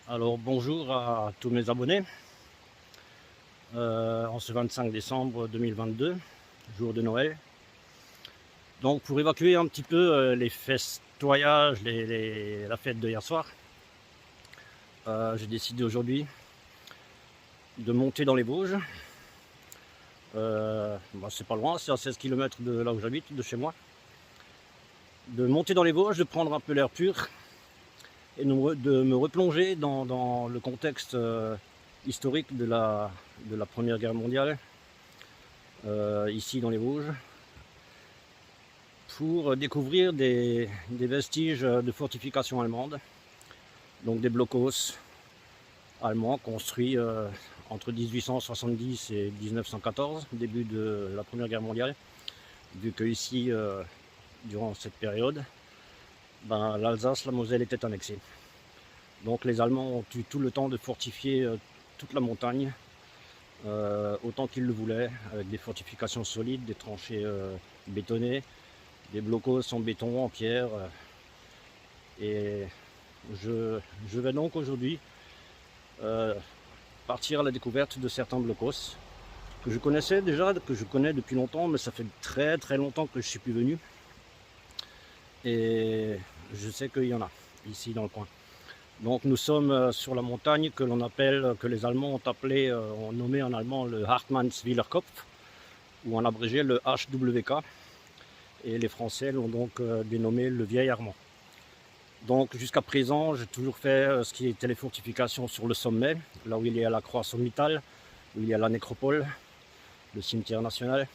Alors bonjour à tous mes abonnés, en ce 25 décembre 2022, jour de Noël. Donc pour évacuer un petit peu les festoyages, la fête de hier soir, j'ai décidé aujourd'hui de monter dans les Vosges. C'est pas loin, c'est à 16 km de là où j'habite, de chez moi. De monter dans les Vosges, de prendre un peu l'air pur et de me replonger dans le contexte historique de la Première Guerre mondiale, ici dans les Vosges, pour découvrir des vestiges de fortifications allemandes, donc des blocos allemands construits entre 1870 et 1914, début de la Première Guerre mondiale, vu que ici, durant cette période, l'Alsace, la Moselle étaient annexées. Donc les Allemands ont eu tout le temps de fortifier toute la montagne, autant qu'ils le voulaient, avec des fortifications solides, des tranchées bétonnées, des blocos en béton, en pierre. Et je vais donc aujourd'hui partir à la découverte de certains blocos que je connaissais déjà, que je connais depuis longtemps, mais ça fait très très longtemps que je ne suis plus venu. Et je sais qu'il y en a ici dans le coin. Donc nous sommes sur la montagne que l'on appelle, que les Allemands ont appelé, ont nommé en allemand le Hartmannswiller Kopf, ou en abrégé le HWK. Et les Français l'ont donc dénommé le Vieil Armand. Donc jusqu'à présent, j'ai toujours fait ce qui était les fortifications sur le sommet, là où il y a la croix sommitale, où il y a la nécropole, le cimetière national,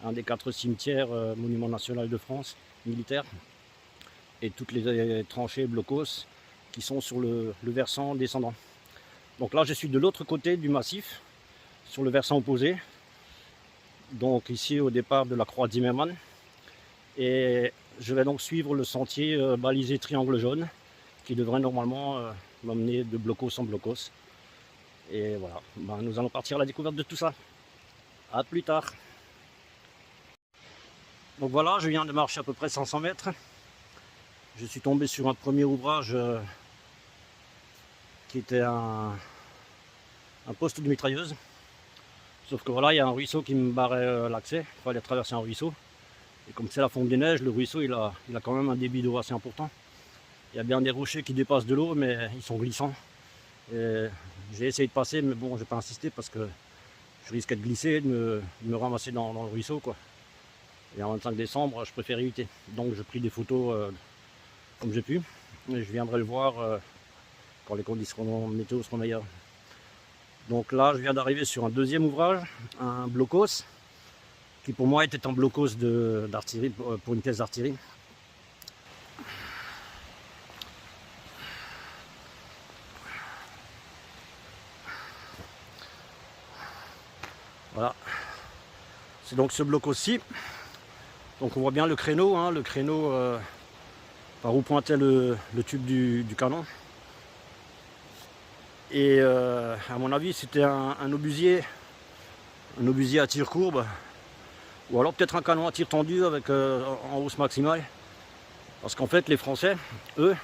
un des 4 cimetières monument national de France, militaire, et toutes les tranchées blocos qui sont sur le versant descendant. Donc là, je suis de l'autre côté du massif, sur le versant opposé, donc ici au départ de la croix Zimmermann, et je vais donc suivre le sentier balisé triangle jaune, qui devrait normalement m'emmener de blocos en blocos. Et voilà, nous allons partir à la découverte de tout ça. A plus tard. Donc voilà, je viens de marcher à peu près 500 mètres. Je suis tombé sur un premier ouvrage qui était un poste de mitrailleuse. Sauf que voilà, il y a un ruisseau qui me barrait l'accès. Il fallait traverser un ruisseau. Et comme c'est la fonte des neiges, le ruisseau il a quand même un débit d'eau assez important. Il y a bien des rochers qui dépassent de l'eau, mais ils sont glissants. J'ai essayé de passer, mais bon, j'ai pas insisté parce que je risquais de glisser, de me ramasser dans le ruisseau, quoi. Et en 25 décembre, je préfère éviter. Donc j'ai pris des photos comme j'ai pu. Et je viendrai le voir quand les conditions météo seront meilleures. Donc là, je viens d'arriver sur un deuxième ouvrage, un blocos, qui pour moi était un blocos d'artillerie, pour une pièce d'artillerie. Voilà, c'est donc ce blocos-ci. Donc on voit bien le créneau, hein, par où pointait le tube du canon. Et à mon avis, c'était un obusier à tir courbe, ou alors peut-être un canon à tir tendu avec en hausse maximale. Parce qu'en fait, les Français, eux,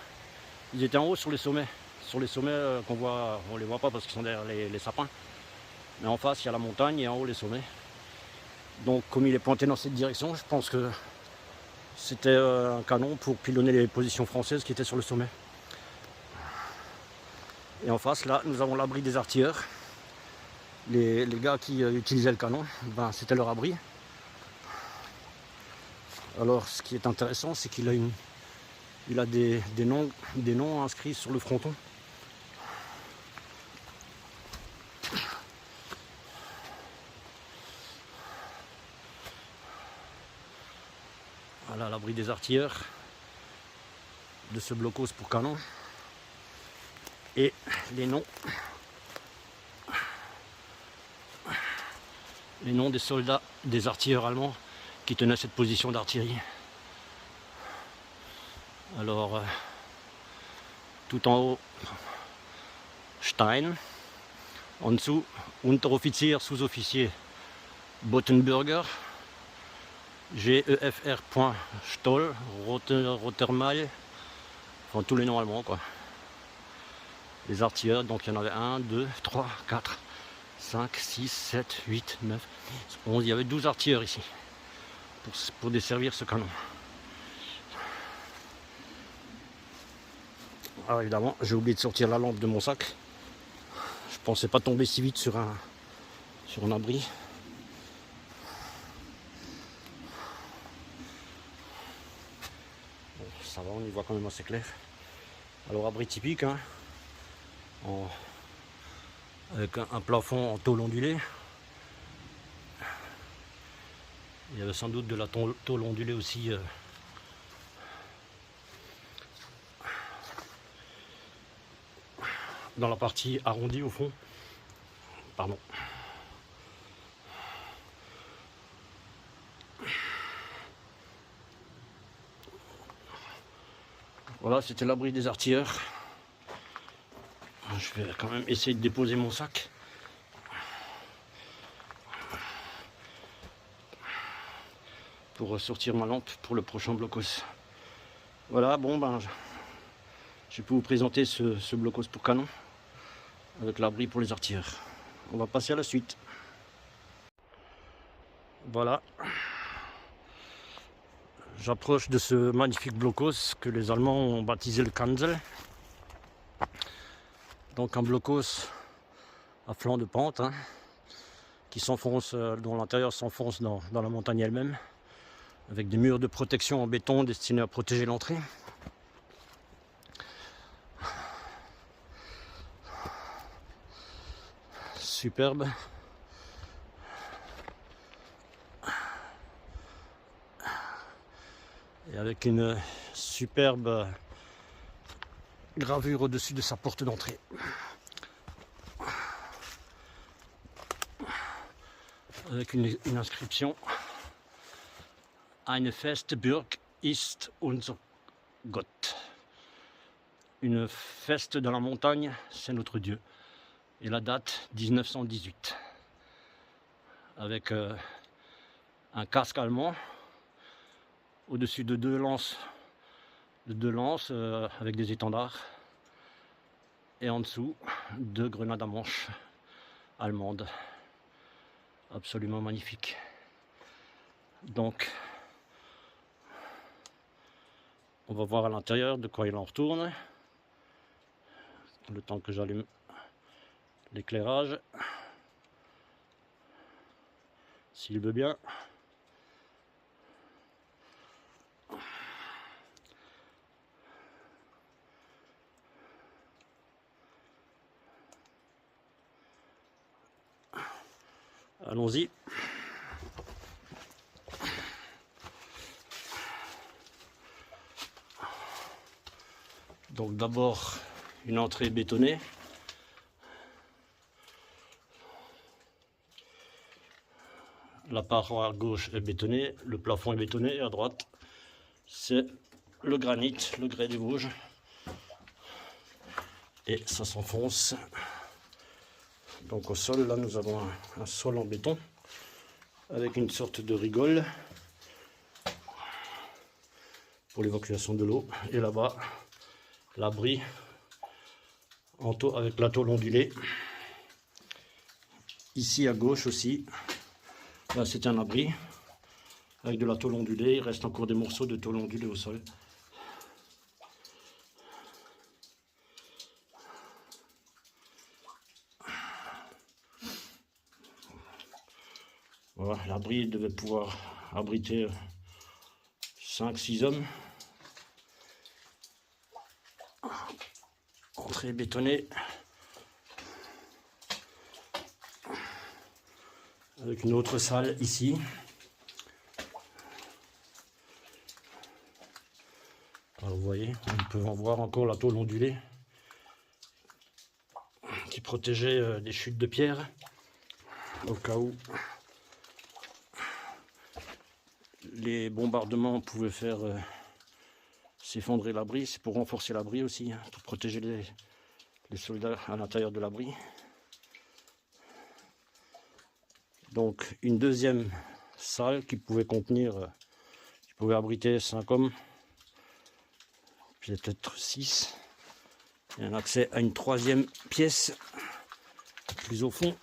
ils étaient en haut sur les sommets. Sur les sommets qu'on voit, on les voit pas parce qu'ils sont derrière les sapins. Mais en face, il y a la montagne et en haut, les sommets. Donc, comme il est pointé dans cette direction, je pense que c'était un canon pour pilonner les positions françaises qui étaient sur le sommet. Et en face, là, nous avons l'abri des artilleurs. Les gars qui utilisaient le canon, c'était leur abri. Alors, ce qui est intéressant, c'est qu'il a des noms inscrits sur le fronton. Voilà l'abri des artilleurs de ce blocos pour canon. Et les noms des soldats, des artilleurs allemands qui tenaient cette position d'artillerie. Alors, tout en haut, Stein, en dessous, Unteroffizier, sous-officier, Bottenburger, GEFR.Stoll, Rottermal, enfin tous les noms allemands, quoi. les artilleurs. Donc il y en avait 1, 2, 3, 4, 5, 6, 7, 8, 9, 11. Il y avait 12 artilleurs ici pour desservir ce canon. Alors évidemment, j'ai oublié de sortir la lampe de mon sac. Je pensais pas tomber si vite sur un abri. Bon, ça va, on y voit quand même assez clair. Alors abri typique, hein, avec un plafond en tôle ondulée. Il y avait sans doute de la tôle ondulée aussi dans la partie arrondie au fond. Pardon. Voilà, c'était l'abri des artilleurs. Je vais quand même essayer de déposer mon sac. Pour sortir ma lampe pour le prochain blocos. Voilà, bon ben, je peux vous présenter ce blocos pour canon avec l'abri pour les artilleurs. On va passer à la suite. Voilà. J'approche de ce magnifique blocos que les Allemands ont baptisé le Kanzel. Donc un blocos à flanc de pente, hein, qui s'enfonce, dont l'intérieur s'enfonce dans la montagne elle-même, avec des murs de protection en béton destinés à protéger l'entrée. Superbe. Et avec une superbe gravure au-dessus de sa porte d'entrée. Avec une inscription: Eine feste Burg ist unser Gott. Une feste dans la montagne, c'est notre Dieu. Et la date 1918. Avec un casque allemand au-dessus de deux lances, avec des étendards. Et en dessous, 2 grenades à manche allemandes. Absolument magnifique. Donc, on va voir à l'intérieur de quoi il en retourne. Le temps que j'allume l'éclairage. S'il veut bien. Allons-y. Donc d'abord une entrée bétonnée. La paroi à gauche est bétonnée, le plafond est bétonné, et à droite c'est le granit, le grès des Vosges. Et ça s'enfonce. Donc au sol, là nous avons un sol en béton avec une sorte de rigole pour l'évacuation de l'eau. Et là-bas, l'abri avec la tôle ondulée. Ici à gauche aussi, là c'est un abri avec de la tôle ondulée. Il reste encore des morceaux de tôle ondulée au sol. Voilà, l'abri devait pouvoir abriter 5-6 hommes. Entrée bétonnée. Avec une autre salle ici. Alors vous voyez, on peut en voir encore la tôle ondulée qui protégeait des chutes de pierre au cas où les bombardements pouvaient faire s'effondrer l'abri. C'est pour renforcer l'abri aussi, hein, pour protéger les soldats à l'intérieur de l'abri. Donc une deuxième salle qui pouvait abriter 5 hommes, peut-être 6, Il y a un accès à une troisième pièce plus au fond.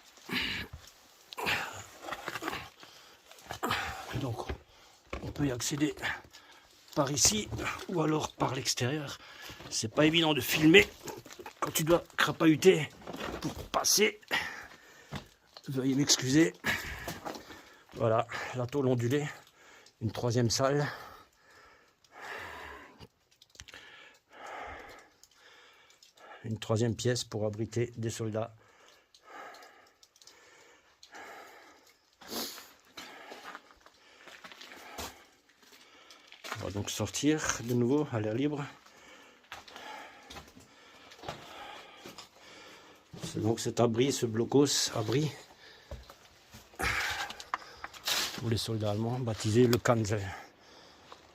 Donc on peut y accéder par ici ou alors par l'extérieur. C'est pas évident de filmer quand tu dois crapahuter pour passer. Veuillez m'excuser. Voilà, la tôle ondulée, une troisième salle. Une troisième pièce pour abriter des soldats. On va donc sortir de nouveau à l'air libre. C'est donc cet abri, ce blocos abri pour les soldats allemands, baptisé le Kanzel.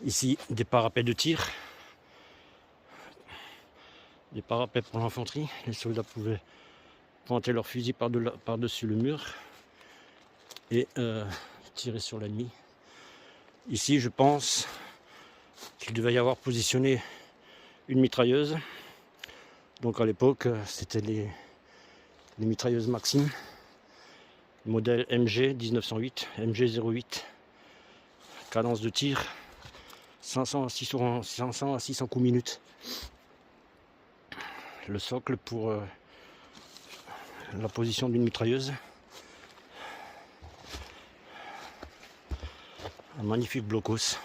Ici, des parapets de tir, des parapets pour l'infanterie. Les soldats pouvaient pointer leur fusil par-dessus le mur et tirer sur l'ennemi. Ici, je pense qu'il devait y avoir positionné une mitrailleuse. Donc à l'époque, c'était les mitrailleuses Maxim, modèle MG 1908, MG 08, cadence de tir 500 à 600 coups minute. Le socle pour la position d'une mitrailleuse. Un magnifique blocos.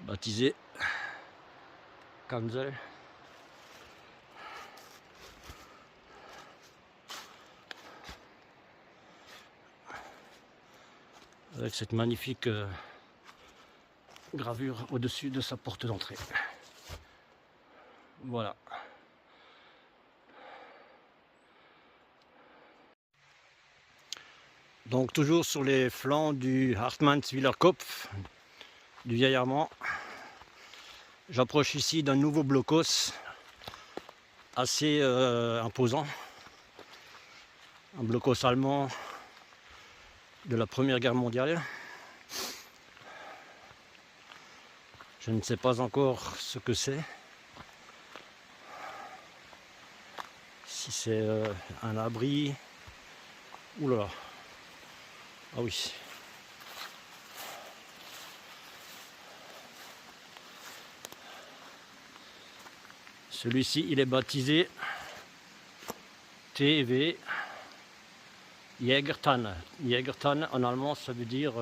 Baptisé Kanzel. Avec cette magnifique gravure au-dessus de sa porte d'entrée. Voilà. Donc toujours sur les flancs du Hartmannswiller Kopf, du vieil allemand. J'approche ici d'un nouveau blocos assez imposant. Un blocos allemand de la Première Guerre mondiale. Je ne sais pas encore ce que c'est. Si c'est un abri. Ouh là là. Ah oui. Celui-ci, il est baptisé TV Jägertanne. Jägertanne, en allemand, ça veut dire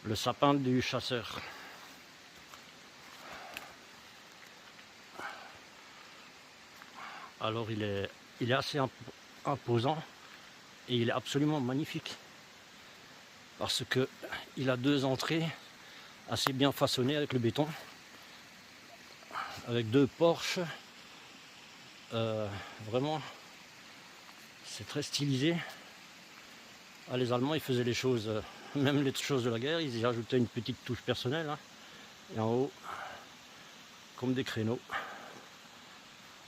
le sapin du chasseur. Alors, il est assez imposant et il est absolument magnifique. Parce que il a deux entrées assez bien façonnées avec le béton. Avec deux porches, vraiment c'est très stylisé. Ah, les Allemands ils faisaient les choses, même les choses de la guerre, ils y ajoutaient une petite touche personnelle, hein. Et en haut, comme des créneaux.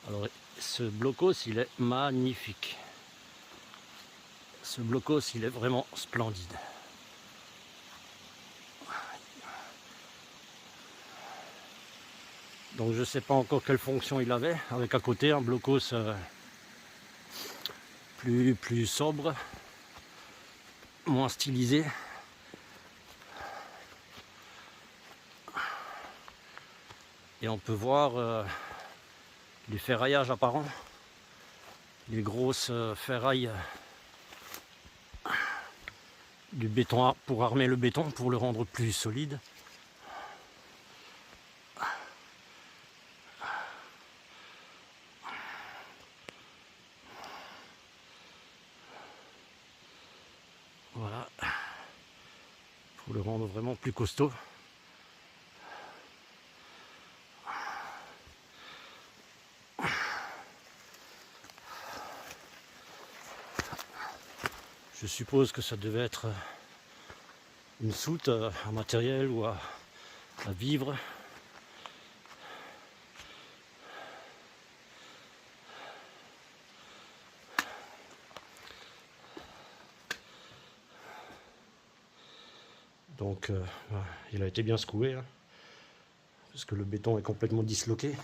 Alors ce blocos il est magnifique. Ce blocos il est vraiment splendide. Donc je ne sais pas encore quelle fonction il avait, avec à côté un blocos plus sobre, moins stylisé. Et on peut voir les ferraillages apparents, les grosses ferrailles du béton pour armer le béton, pour le rendre plus solide. Voilà, pour le rendre vraiment plus costaud. Je suppose que ça devait être une soute en matériel ou à vivre. Donc il a été bien secoué, hein, parce que le béton est complètement disloqué.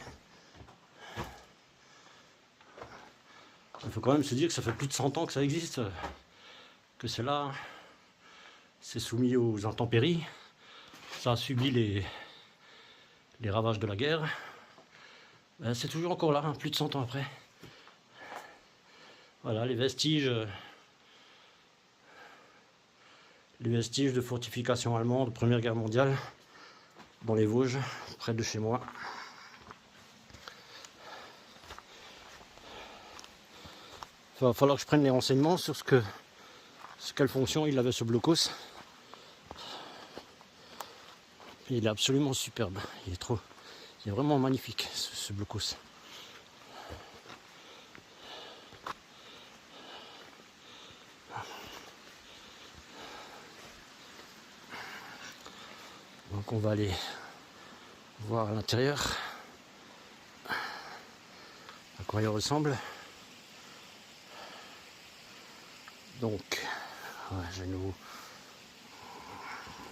Il faut quand même se dire que ça fait plus de 100 ans que ça existe, que c'est là, c'est soumis aux intempéries, ça a subi les ravages de la guerre. C'est toujours encore là, hein, plus de 100 ans après. Voilà les vestiges de fortifications allemandes de Première Guerre mondiale dans les Vosges, près de chez moi. Il va falloir que je prenne les renseignements sur quelle fonction il avait ce blocos. Il est absolument superbe, il est vraiment magnifique ce blocos. Donc on va aller voir à l'intérieur à quoi il ressemble. Donc ouais,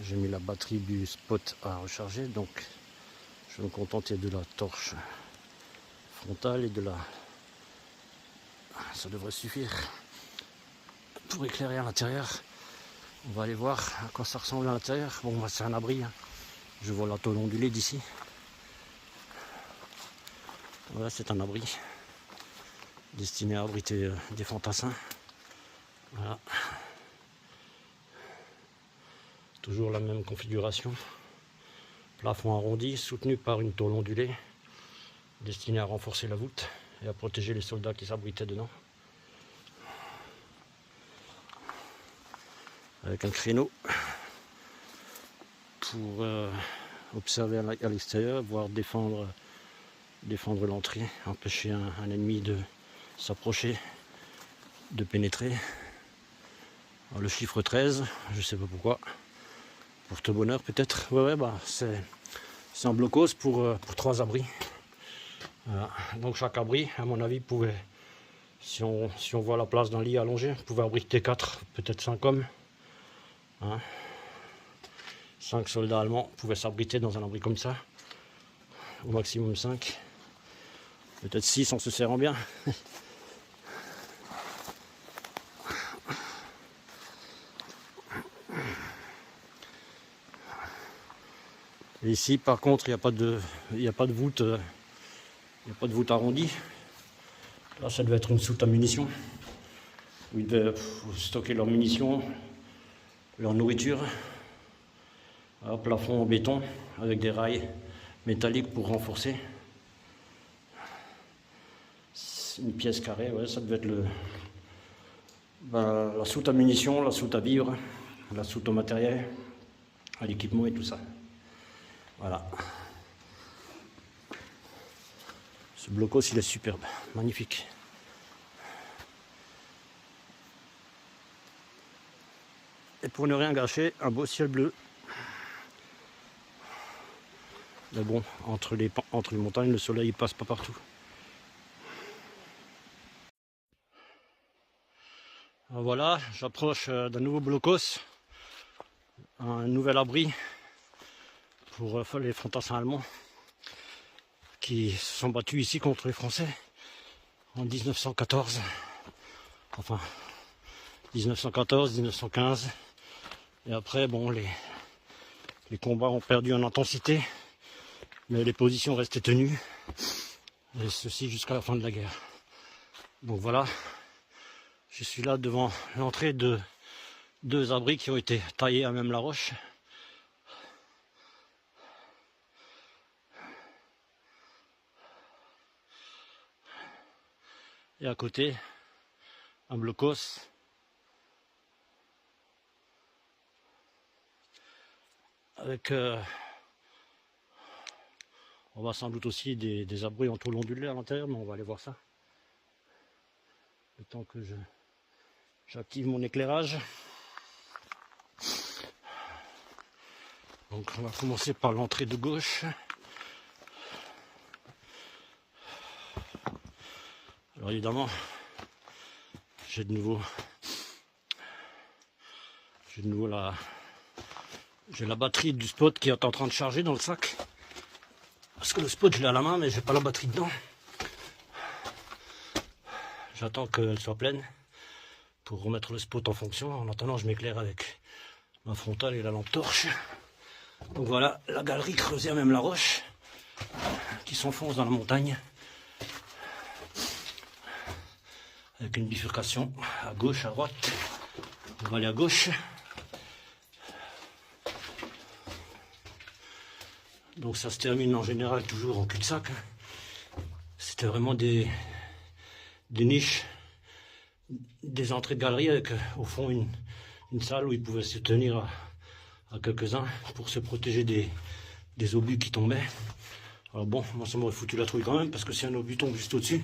j'ai mis la batterie du spot à recharger, donc je vais me contenter de la torche frontale et ça devrait suffire pour éclairer à l'intérieur. On va aller voir à quoi ça ressemble à l'intérieur. Bon, c'est un abri, hein. Je vois la tôle ondulée d'ici. Voilà, c'est un abri destiné à abriter des fantassins. Voilà. Toujours la même configuration. Plafond arrondi, soutenu par une tôle ondulée, destinée à renforcer la voûte et à protéger les soldats qui s'abritaient dedans. Avec un créneau pour observer à l'extérieur, voire défendre l'entrée, empêcher un ennemi de s'approcher, de pénétrer. Alors, le chiffre 13, je sais pas pourquoi, porte-bonheur peut-être. Ouais, bah c'est un blocos pour 3 abris. Voilà. Donc chaque abri, à mon avis, pouvait, si on voit la place d'un lit allongé, pouvait abriter 4, peut-être 5 hommes. Hein. 5 soldats allemands pouvaient s'abriter dans un abri comme ça, au maximum 5, peut-être 6 en se serrant bien. Et ici par contre il n'y a pas de voûte, arrondie. Là ça devait être une soute à munitions, où ils devaient stocker leurs munitions, leur nourriture. Un plafond en béton avec des rails métalliques pour renforcer. Une pièce carrée, ouais, ça devait être la soute à munitions, la soute à vivres, la soute au matériel, à l'équipement et tout ça. Voilà. Ce blocos il est superbe, magnifique. Et pour ne rien gâcher, un beau ciel bleu. Mais bon, entre les montagnes, le soleil ne passe pas partout. Voilà, j'approche d'un nouveau blocos, un nouvel abri pour les fantassins allemands qui se sont battus ici contre les Français en 1914. Enfin, 1914, 1915. Et après, bon, les combats ont perdu en intensité, mais les positions restaient tenues, et ceci jusqu'à la fin de la guerre. Donc voilà, je suis là devant l'entrée de 2 abris qui ont été taillés à même la roche. Et à côté, un blocos avec on va sans doute aussi des abris en tôle ondulée à l'intérieur, mais on va aller voir ça. Le temps que j'active mon éclairage. Donc on va commencer par l'entrée de gauche. Alors évidemment, j'ai de nouveau J'ai la batterie du spot qui est en train de charger dans le sac. Parce que le spot je l'ai à la main mais j'ai pas la batterie dedans. J'attends qu'elle soit pleine pour remettre le spot en fonction. En attendant je m'éclaire avec ma frontale et la lampe torche. Donc voilà la galerie creusée à même la roche qui s'enfonce dans la montagne. Avec une bifurcation à gauche, à droite. On va aller à gauche. Donc ça se termine en général toujours en cul-de-sac. C'était vraiment des niches, des entrées de galerie avec au fond une salle où ils pouvaient se tenir à quelques-uns pour se protéger des obus qui tombaient. Alors bon, moi ça m'aurait foutu la trouille quand même parce que si un obus tombe juste au-dessus,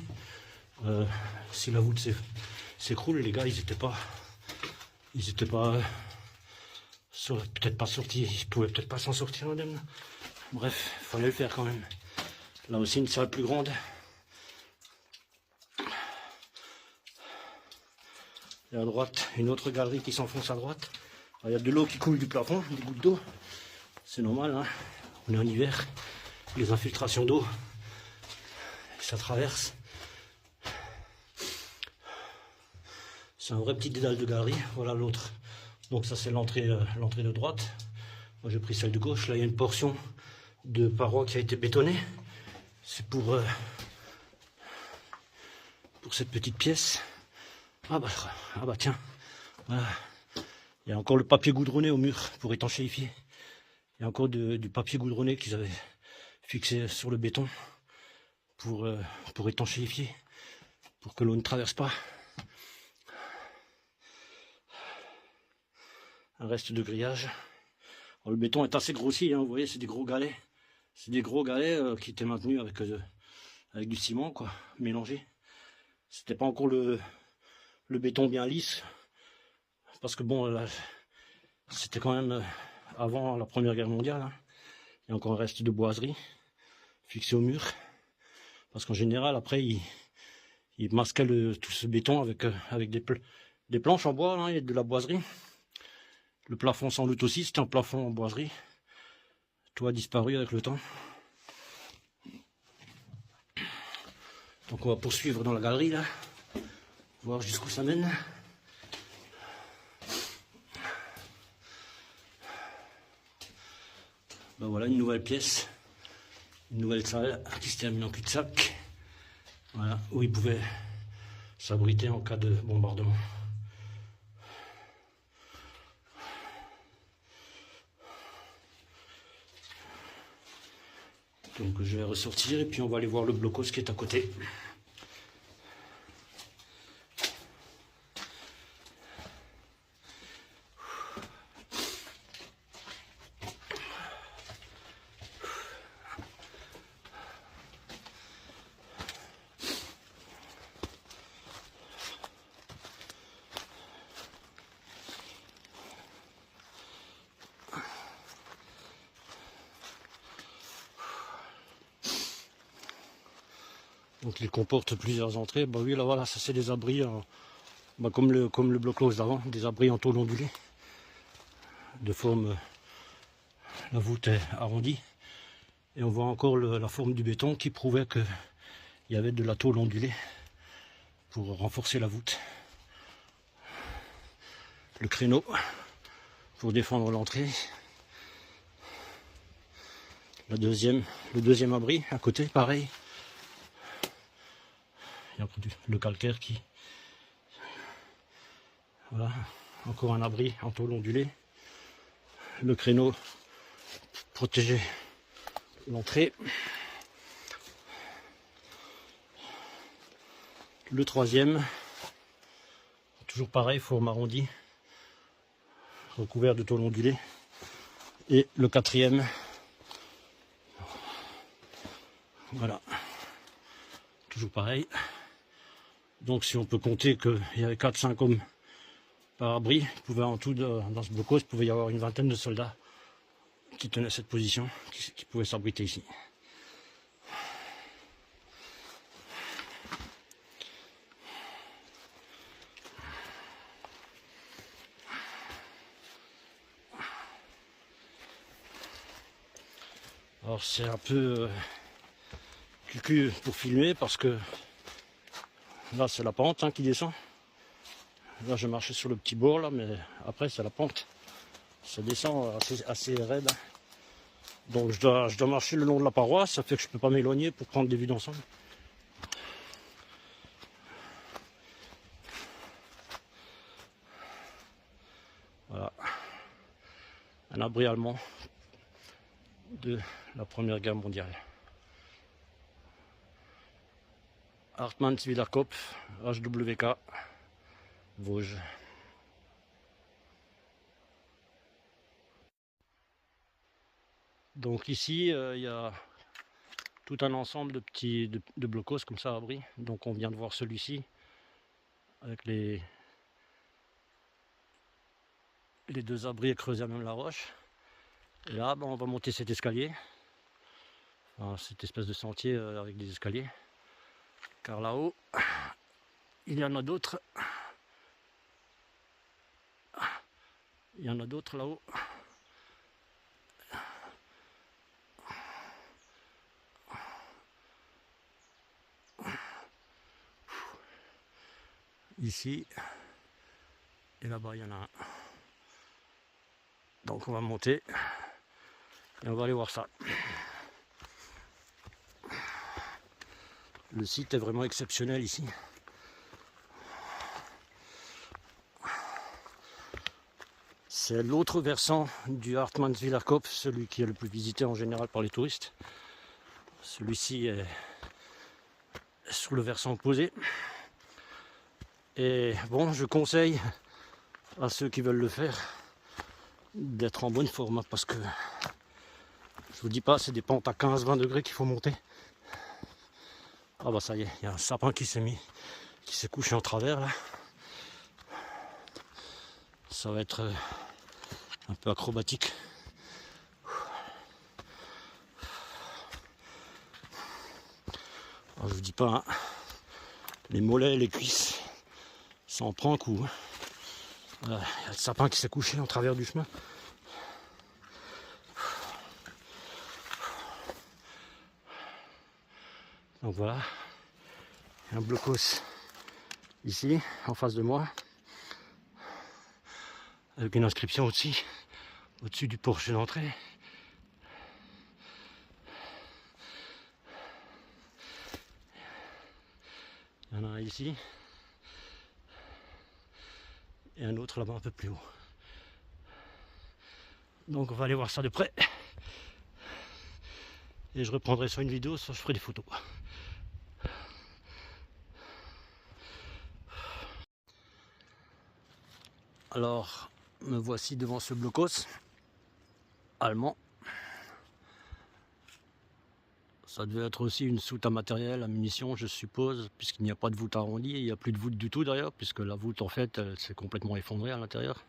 si la voûte s'écroule, les gars ils étaient pas peut-être pas sortis, ils pouvaient peut-être pas s'en sortir indemne. Bref, il fallait le faire quand même. Là aussi une salle plus grande. Et à droite, une autre galerie qui s'enfonce à droite. Alors, il y a de l'eau qui coule du plafond, des gouttes d'eau. C'est normal, hein. On est en hiver. Les infiltrations d'eau, ça traverse. C'est un vrai petit dédale de galerie. Voilà l'autre. Donc ça c'est l'entrée de droite. Moi j'ai pris celle de gauche. Là il y a une portion de paroi qui a été bétonnée. C'est pour cette petite pièce. Ah bah tiens. Voilà. Il y a encore le papier goudronné au mur pour étanchéifier. Il y a encore du papier goudronné qu'ils avaient fixé sur le béton pour étanchéifier, pour que l'eau ne traverse pas. Un reste de grillage. Alors, le béton est assez grossi, hein, vous voyez, c'est des gros galets. C'est des gros galets qui étaient maintenus avec du ciment, quoi, mélangé. C'était pas encore le béton bien lisse. Parce que bon, là, c'était quand même avant la Première Guerre mondiale. Hein. Il y a encore un reste de boiserie fixé au mur. Parce qu'en général, après, ils masquaient tout ce béton avec des planches en bois hein, et de la boiserie. Le plafond sans doute aussi, c'était un plafond en boiserie. Tout a disparu avec le temps. Donc on va poursuivre dans la galerie là, voir jusqu'où ça mène. Ben voilà une nouvelle pièce, une nouvelle salle qui se termine en cul-de-sac. Voilà, où ils pouvaient s'abriter en cas de bombardement. Donc je vais ressortir et puis on va aller voir le blocos qui est à côté. Donc il comporte plusieurs entrées. Bah oui là voilà, ça c'est des abris bah, comme le blocos d'avant, des abris en tôle ondulée. De forme, la voûte est arrondie. Et on voit encore la forme du béton qui prouvait qu'il y avait de la tôle ondulée pour renforcer la voûte. Le créneau pour défendre l'entrée. Le deuxième abri à côté, pareil. Il y a le calcaire qui... Voilà, encore un abri en tôle ondulée. Le créneau pour protéger l'entrée. Le troisième, toujours pareil, forme arrondie, recouvert de tôle ondulée. Et le quatrième, voilà, toujours pareil. Donc si on peut compter qu'il y avait 4-5 hommes par abri, il pouvait en tout, dans ce blocos, il pouvait y avoir une vingtaine de soldats qui tenaient cette position, qui pouvaient s'abriter ici. Alors c'est un peu cucu pour filmer parce que là c'est la pente hein, qui descend. Là je marchais sur le petit bord là, mais après c'est la pente. Ça descend assez raide. Donc je dois marcher le long de la paroi, ça fait que je peux pas m'éloigner pour prendre des vues d'ensemble. Voilà. Un abri allemand de la Première Guerre mondiale. Hartmannswiller Kopf, HWK, Vosges. Donc ici, il y a tout un ensemble de petits de blocos comme ça abris. Donc on vient de voir celui-ci avec les deux abris creusés à même la roche. Et là, ben, on va monter cet escalier, enfin, cette espèce de sentier avec des escaliers. Car là-haut, il y en a d'autres. Il y en a d'autres là-haut. Ici, et là-bas, il y en a un. Donc on va monter et on va aller voir ça. Le site est vraiment exceptionnel ici. C'est l'autre versant du Hartmannswiller Kopf, celui qui est le plus visité en général par les touristes. Celui-ci est sur le versant opposé. Et bon, je conseille à ceux qui veulent le faire d'être en bonne forme parce que je vous dis pas, c'est des pentes à 15-20 degrés qu'il faut monter. Ah bah ça y est, il y a un sapin qui s'est couché en travers là. Ça va être un peu acrobatique. Alors, je vous dis pas, hein, les mollets et les cuisses, ça en prend un coup. Hein. Voilà, il y a le sapin qui s'est couché en travers du chemin. Donc voilà, il y a un blocos ici, en face de moi, avec une inscription au-dessus du porche d'entrée. Il y en a un ici, et un autre là-bas un peu plus haut. Donc on va aller voir ça de près. Et je reprendrai soit une vidéo, soit je ferai des photos. Alors, me voici devant ce blocos allemand. Ça devait être aussi une soute à matériel, à munitions, je suppose, puisqu'il n'y a pas de voûte arrondie. Il n'y a plus de voûte du tout d'ailleurs, puisque la voûte en fait, elle s'est complètement effondrée à l'intérieur.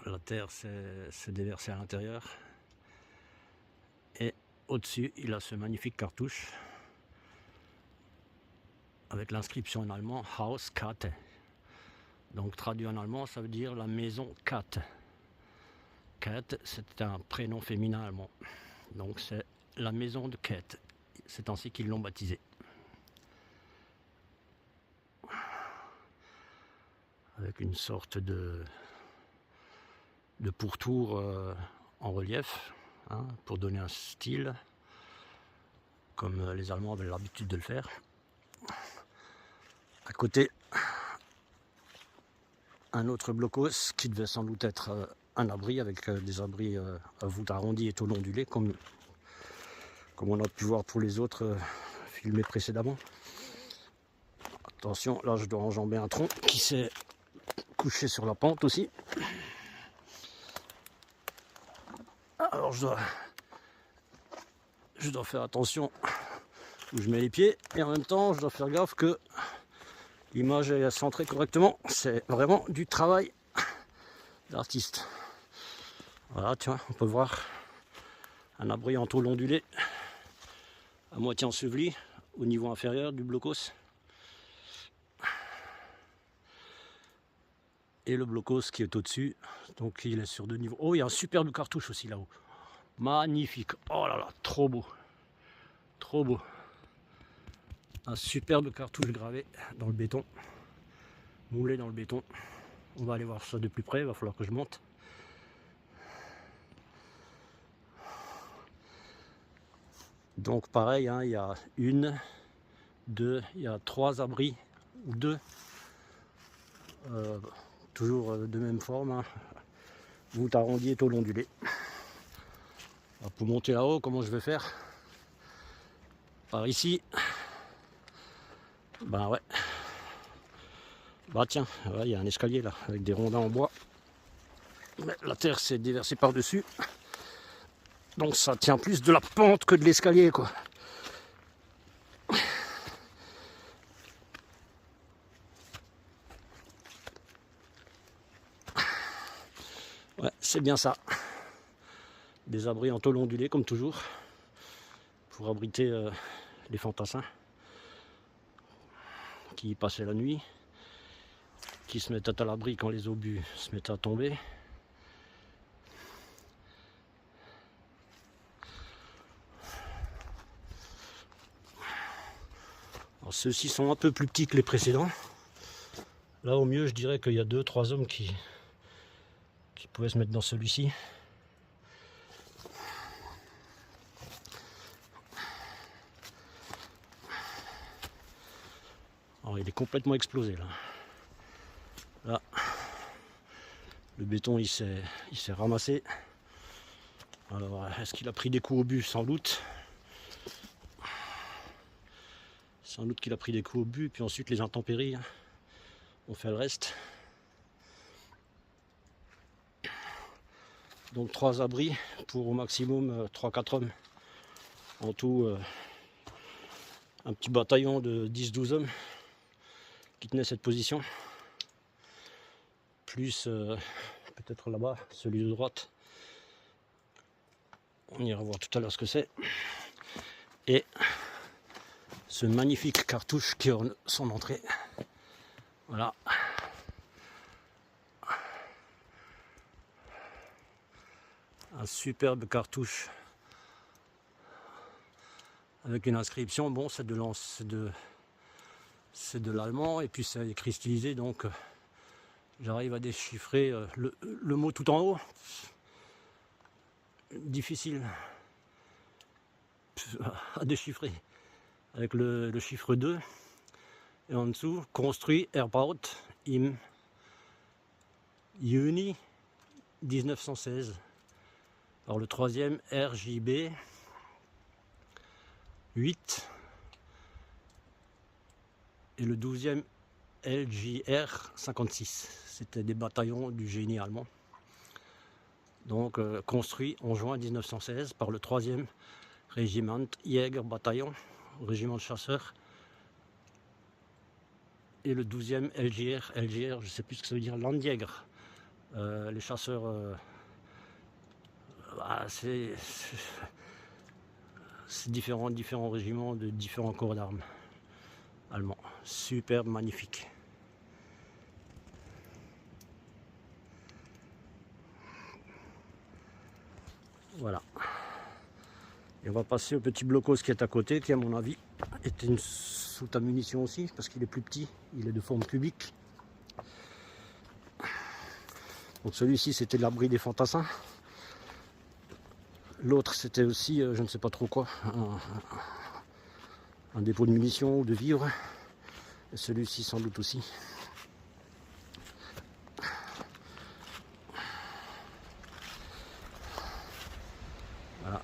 La terre s'est déversée à l'intérieur. Et au-dessus, il a ce magnifique cartouche avec l'inscription en allemand Haus Kate. Donc traduit en allemand, ça veut dire la maison Kate. Kate, c'est un prénom féminin allemand. Donc c'est la maison de Kate. C'est ainsi qu'ils l'ont baptisée. Avec une sorte de pourtour en relief, hein, pour donner un style, comme les Allemands avaient l'habitude de le faire. À côté, un autre blocos qui devait sans doute être un abri, avec des abris à voûte arrondie et tôle ondulée, comme on a pu voir pour les autres filmés précédemment. Attention, là je dois enjamber un tronc qui s'est couché sur la pente aussi. Alors je dois faire attention où je mets les pieds, et en même temps je dois faire gaffe que l'image est centrée correctement. C'est vraiment du travail d'artiste. Voilà, tu vois, on peut voir un abri en tôle ondulée à moitié enseveli au niveau inférieur du blocos. et le blocos qui est au-dessus. Donc il est sur 2 niveaux. Oh, il y a un superbe cartouche aussi là-haut. Magnifique. Oh là là, trop beau. Trop beau. Un superbe cartouche gravé dans le béton. Moulé dans le béton. On va aller voir ça de plus près, il va falloir que je monte. Donc pareil, hein, il y a 1, 2, il y a 3 abris, ou 2. Toujours de même forme, hein. Voûte arrondie et tôle ondulée. Alors pour monter là-haut, comment je vais faire? Par ici. Bah ouais. Bah tiens, il y a un escalier là, avec des rondins en bois. Mais la terre s'est déversée par-dessus. Donc ça tient plus de la pente que de l'escalier, quoi. Ouais, c'est bien ça. Des abris en tôle ondulée, comme toujours, pour abriter les fantassins qui y passaient la nuit, qui se mettent à l'abri quand les obus se mettent à tomber. Alors ceux-ci sont un peu plus petits que les précédents. Là au mieux je dirais qu'il y a 2-3 hommes qui pouvaient se mettre dans celui-ci. Alors il est complètement explosé là. Là, le béton il s'est ramassé. Alors est-ce qu'il a pris des coups au but? Sans doute. Sans doute qu'il a pris des coups au but, puis ensuite les intempéries ont fait le reste. Donc 3 abris pour au maximum 3-4 hommes. En tout, un petit bataillon de 10-12 hommes qui tenait cette position. Plus peut-être là-bas, celui de droite. On ira voir tout à l'heure ce que c'est. Et ce magnifique cartouche qui orne son entrée. Voilà. Un superbe cartouche avec une inscription. Bon, c'est de l'allemand et puis c'est cristallisé, donc j'arrive à déchiffrer le mot tout en haut. Difficile à déchiffrer. Avec le chiffre 2 et en dessous construit erbaut im Juni 1916. Alors le troisième RJB 8 et le 12e LJR 56. C'était des bataillons du génie allemand. Donc construit en juin 1916 par le 3e Régiment Jäger Bataillon, régiment de chasseurs, et le 12e LJR, je ne sais plus ce que ça veut dire, Landjäger, les chasseurs, c'est différents régiments de différents corps d'armes allemands. Superbe, magnifique. Voilà. Et on va passer au petit blocos qui est à côté, qui à mon avis était une soute à munitions aussi, parce qu'il est plus petit, il est de forme cubique. Donc celui-ci c'était l'abri des fantassins. L'autre c'était aussi, je ne sais pas trop quoi, un dépôt de munitions ou de vivres. Et celui-ci sans doute aussi. Voilà.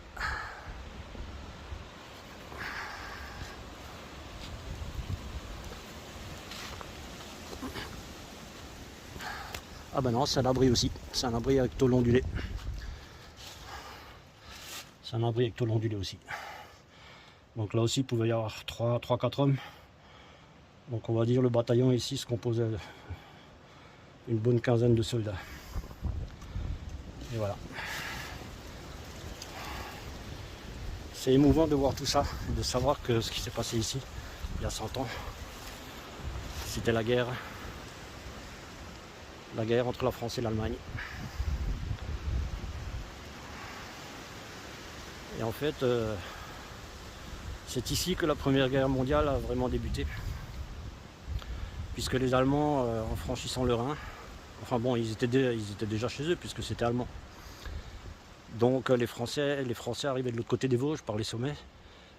Ah ben non, c'est un abri aussi. C'est un abri avec tôle ondulée. C'est un abri avec tôle ondulée aussi. Donc là aussi, il pouvait y avoir 3-4 hommes. Donc on va dire le bataillon ici se composait d'une bonne quinzaine de soldats. Et voilà. C'est émouvant de voir tout ça, de savoir que ce qui s'est passé ici, il y a 100 ans, c'était la guerre. la guerre entre la France et l'Allemagne. Et en fait, c'est ici que la Première Guerre mondiale a vraiment débuté. Puisque les Allemands, en franchissant le Rhin, enfin bon, ils étaient déjà chez eux puisque c'était allemand. Donc les Français arrivaient de l'autre côté des Vosges par les sommets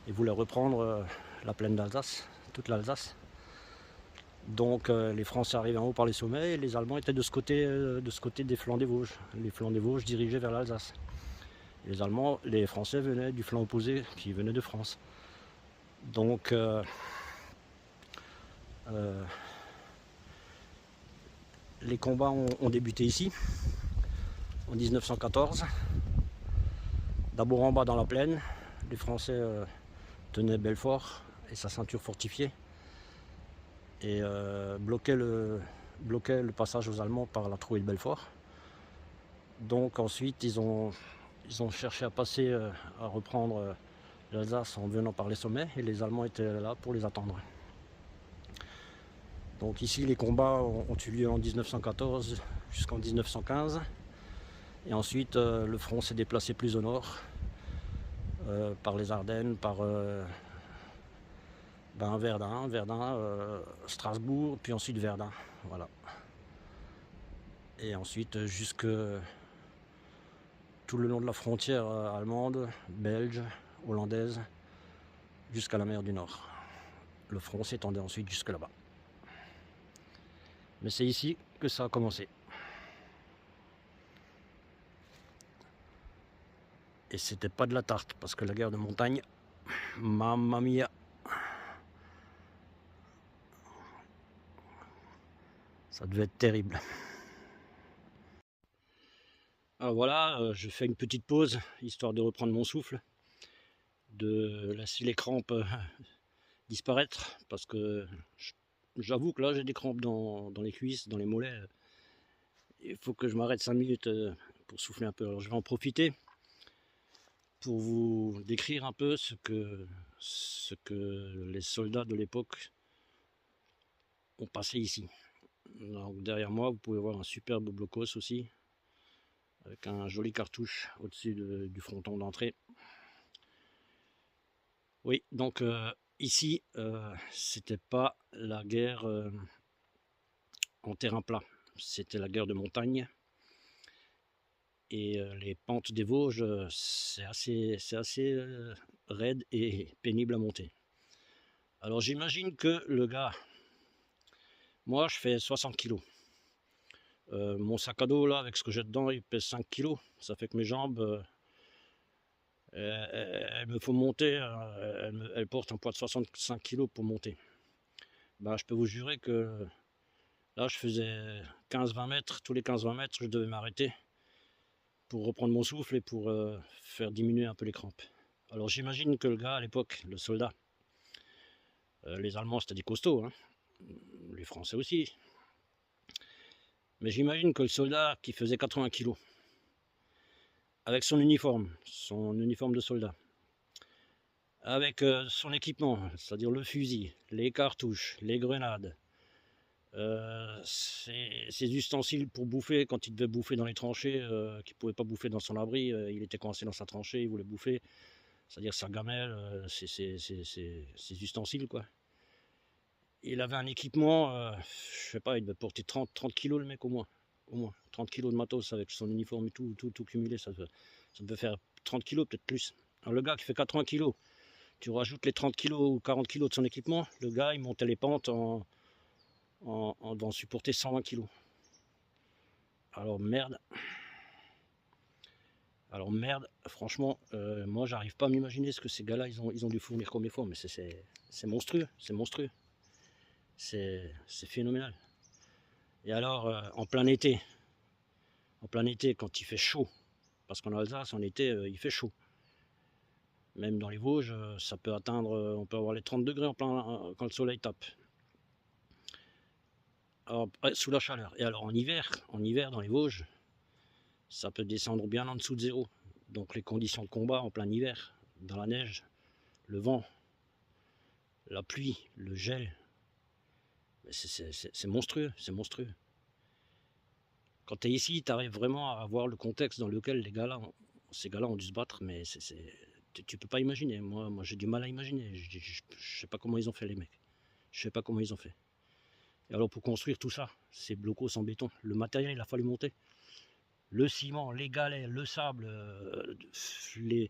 et voulaient reprendre la plaine d'Alsace, toute l'Alsace. Donc les Français arrivaient en haut par les sommets et les Allemands étaient de ce côté des flancs des Vosges. Les flancs des Vosges dirigés vers l'Alsace. Les Français venaient du flanc opposé qui venait de France. Donc les combats ont débuté ici, en 1914. D'abord en bas dans la plaine, les Français tenaient Belfort et sa ceinture fortifiée et bloquaient le passage aux Allemands par la trouée de Belfort. Donc ensuite ils ont cherché à passer, à reprendre l'Alsace en venant par les sommets et les Allemands étaient là pour les attendre. Donc ici les combats ont eu lieu en 1914 jusqu'en 1915 et ensuite le front s'est déplacé plus au nord par les Ardennes, par Verdun, Strasbourg, puis ensuite Verdun, voilà. Et ensuite jusque tout le long de la frontière allemande, belge, hollandaise, jusqu'à la mer du Nord. Le front s'étendait ensuite jusque là-bas. Mais c'est ici que ça a commencé. Et c'était pas de la tarte, parce que la guerre de montagne, mamma mia, ça devait être terrible. Alors voilà, je fais une petite pause, histoire de reprendre mon souffle, de laisser les crampes disparaître, parce que j'avoue que là j'ai des crampes dans les cuisses, dans les mollets. Il faut que je m'arrête 5 minutes pour souffler un peu. Alors je vais en profiter pour vous décrire un peu ce que les soldats de l'époque ont passé ici. Donc derrière moi vous pouvez voir un superbe blocos aussi, avec un joli cartouche au-dessus du fronton d'entrée. Oui, donc ici c'était pas la guerre en terrain plat, c'était la guerre de montagne. Et les pentes des Vosges, c'est assez raide et pénible à monter. Alors j'imagine que le gars, moi je fais 60 kg. Mon sac à dos là, avec ce que j'ai dedans, il pèse 5 kg. Ça fait que mes jambes, elles me font monter, elles portent un poids de 65 kg pour monter. Ben, je peux vous jurer que là je faisais 15-20 mètres, tous les 15-20 mètres je devais m'arrêter pour reprendre mon souffle et pour faire diminuer un peu les crampes. Alors j'imagine que le gars à l'époque, le soldat, les Allemands c'était des costauds, hein, les Français aussi, mais j'imagine que le soldat qui faisait 80 kg, avec son uniforme de soldat, avec son équipement, c'est-à-dire le fusil, les cartouches, les grenades, ses ustensiles pour bouffer quand il devait bouffer dans les tranchées, qu'il ne pouvait pas bouffer dans son abri, il était coincé dans sa tranchée, il voulait bouffer, c'est-à-dire sa gamelle, ses ustensiles quoi. Il avait un équipement, je sais pas, il devait porter 30 kg le mec au moins 30 kg de matos avec son uniforme et tout cumulé, ça devait faire 30 kg peut-être plus. Alors le gars qui fait 80 kg, tu rajoutes les 30 kg ou 40 kg de son équipement, le gars il montait les pentes en devant supporter 120 kg. Alors merde, franchement, moi j'arrive pas à m'imaginer ce que ces gars-là ils ont dû fournir comme effort, mais c'est monstrueux, c'est phénoménal. Et alors en plein été, quand il fait chaud, parce qu'en Alsace en été il fait chaud, même dans les Vosges ça peut atteindre, on peut avoir les 30 degrés quand le soleil tape. Alors, sous la chaleur. Et alors en hiver dans les Vosges, ça peut descendre bien en dessous de zéro. Donc les conditions de combat en plein hiver, dans la neige, le vent, la pluie, le gel, c'est monstrueux, c'est monstrueux. Quand tu es ici, tu arrives vraiment à voir le contexte dans lequel ces gars-là ont dû se battre, mais tu peux pas imaginer. Moi j'ai du mal à imaginer. Je sais pas comment ils ont fait, les mecs. Je sais pas comment ils ont fait. Et alors pour construire tout ça, ces blocos en béton, le matériel il a fallu monter. Le ciment, les galets, le sable, les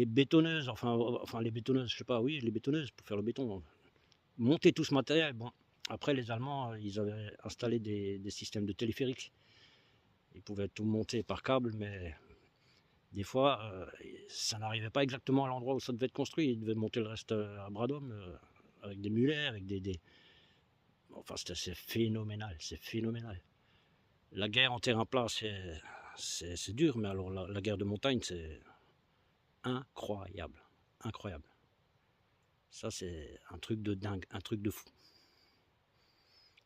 bétonneuses, enfin les bétonneuses, je sais pas, oui, les bétonneuses pour faire le béton. Monter tout ce matériel, bon. Après les Allemands, ils avaient installé des systèmes de téléphérique. Ils pouvaient tout monter par câble, mais des fois, ça n'arrivait pas exactement à l'endroit où ça devait être construit. Ils devaient monter le reste à bras d'homme, avec des mulets, avec Enfin, c'est phénoménal, c'est phénoménal. La guerre en terrain plat, c'est dur, mais alors la guerre de montagne, c'est incroyable, incroyable. Ça, c'est un truc de dingue, un truc de fou.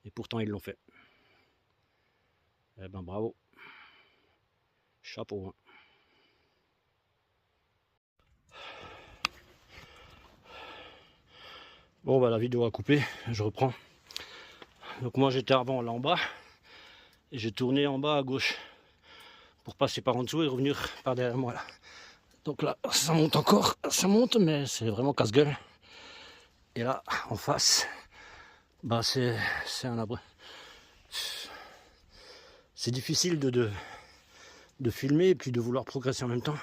Et pourtant, ils l'ont fait. Eh ben, bravo. Chapeau. Hein. Bon, bah, la vidéo a coupé, je reprends. Donc moi, j'étais avant là en bas, et j'ai tourné en bas à gauche pour passer par en dessous et revenir par derrière moi là. Donc là, ça monte encore, ça monte, mais c'est vraiment casse-gueule. Et là, en face, bah c'est un abri. C'est difficile de filmer et puis de vouloir progresser en même temps.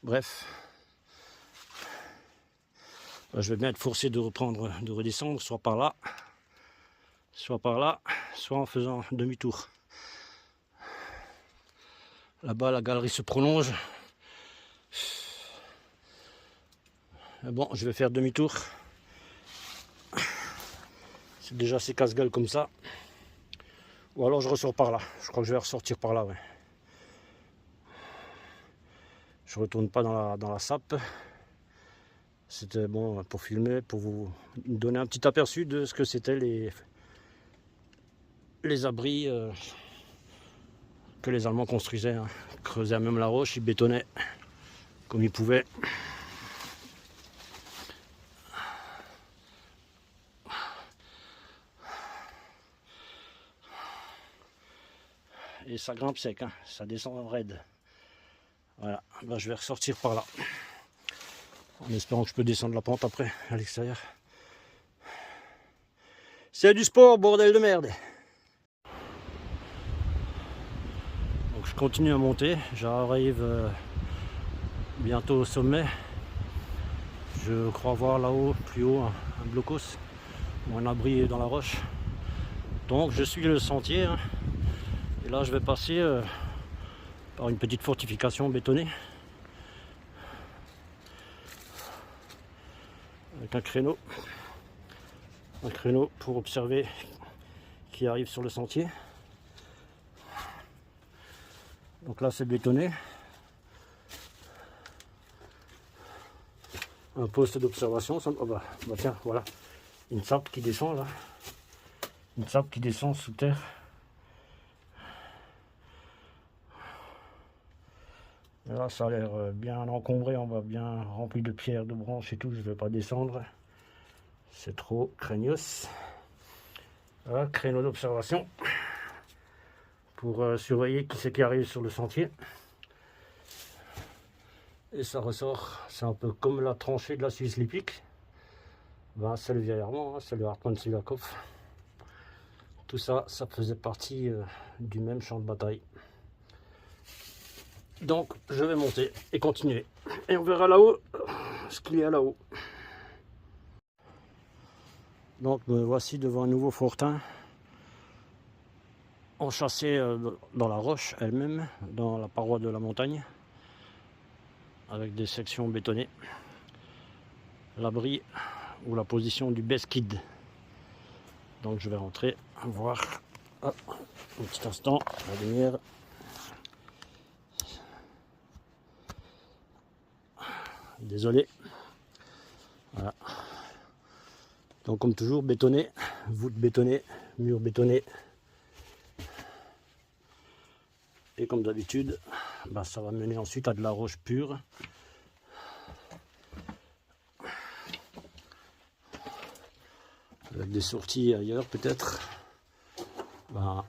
Bref, bah, je vais bien être forcé de reprendre, de redescendre, soit par là, soit en faisant demi-tour. Là-bas, la galerie se prolonge. Bon, je vais faire demi-tour. C'est déjà assez casse-gueule comme ça. Ou alors je ressors par là. Je crois que je vais ressortir par là, ouais. Je retourne pas dans la sape. C'était bon pour filmer, pour vous donner un petit aperçu de ce que c'était les abris que les Allemands construisaient. Hein. Ils creusaient même la roche, ils bétonnaient comme ils pouvaient. Et ça grimpe sec, hein. Ça descend raide. Voilà, là je vais ressortir par là. En espérant que je peux descendre la pente après, à l'extérieur. C'est du sport, bordel de merde. Donc je continue à monter, j'arrive bientôt au sommet. Je crois voir là-haut, plus haut, un blocos ou un abri dans la roche. Donc je suis le sentier. Hein. Et là je vais passer par une petite fortification bétonnée. Avec un créneau pour observer qui arrive sur le sentier. Donc là c'est bétonné, un poste d'observation. Oh bah tiens, voilà une sape qui descend là, une sape qui descend sous terre. Et là ça a l'air bien encombré, on va bien rempli de pierres, de branches et tout. Je vais pas descendre, c'est trop craignos. Voilà, créneau d'observation pour surveiller qui c'est qui arrive sur le sentier. Et ça ressort, c'est un peu comme la tranchée de la Suisse Lipic. Ben, c'est le vieil Allemand, hein, c'est le Hartmannswillerkopf. Tout ça, ça faisait partie du même champ de bataille. Donc, je vais monter et continuer. Et on verra là-haut ce qu'il y a là-haut. Donc, me voici devant un nouveau fortin. Enchâssé dans la roche elle-même, dans la paroi de la montagne. Avec des sections bétonnées. L'abri ou la position du Beskid. Donc je vais rentrer, voir. Ah, un petit instant, la lumière. Désolé. Voilà. Donc comme toujours, bétonné, voûte bétonnée, mur bétonné. Et comme d'habitude, bah, ça va mener ensuite à de la roche pure. Avec des sorties ailleurs peut-être. Bah,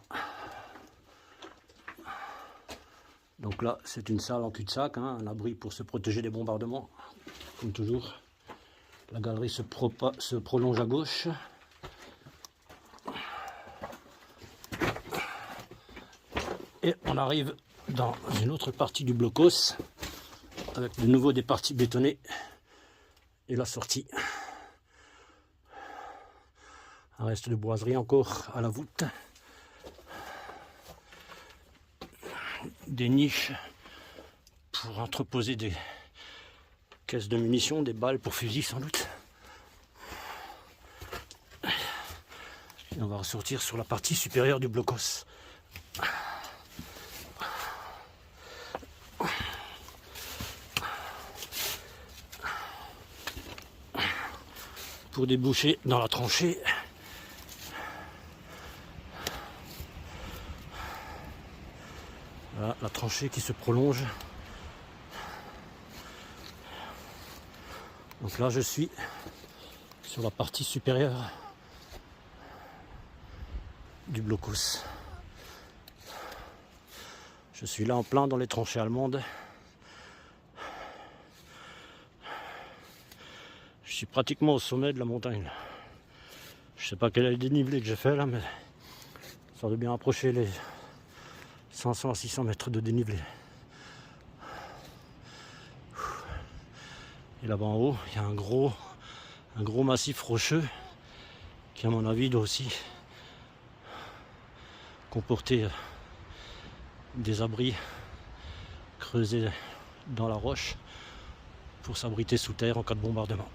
Donc là, c'est une salle en cul-de-sac, hein, un abri pour se protéger des bombardements, comme toujours. La galerie se prolonge à gauche. Et on arrive dans une autre partie du blocos, avec de nouveau des parties bétonnées et la sortie. Un reste de boiserie encore à la voûte. Des niches pour entreposer des caisses de munitions, des balles pour fusil sans doute. Et on va ressortir sur la partie supérieure du blocos. Pour déboucher dans la tranchée. Voilà, la tranchée qui se prolonge. Donc là, je suis sur la partie supérieure du blocos. Je suis là en plein dans les tranchées allemandes. Je suis pratiquement au sommet de la montagne. Je sais pas quel est le dénivelé que j'ai fait là, mais ça doit bien approcher les 500 à 600 mètres de dénivelé. Et là-bas en haut, il y a un gros massif rocheux qui, à mon avis, doit aussi comporter des abris creusés dans la roche pour s'abriter sous terre en cas de bombardement.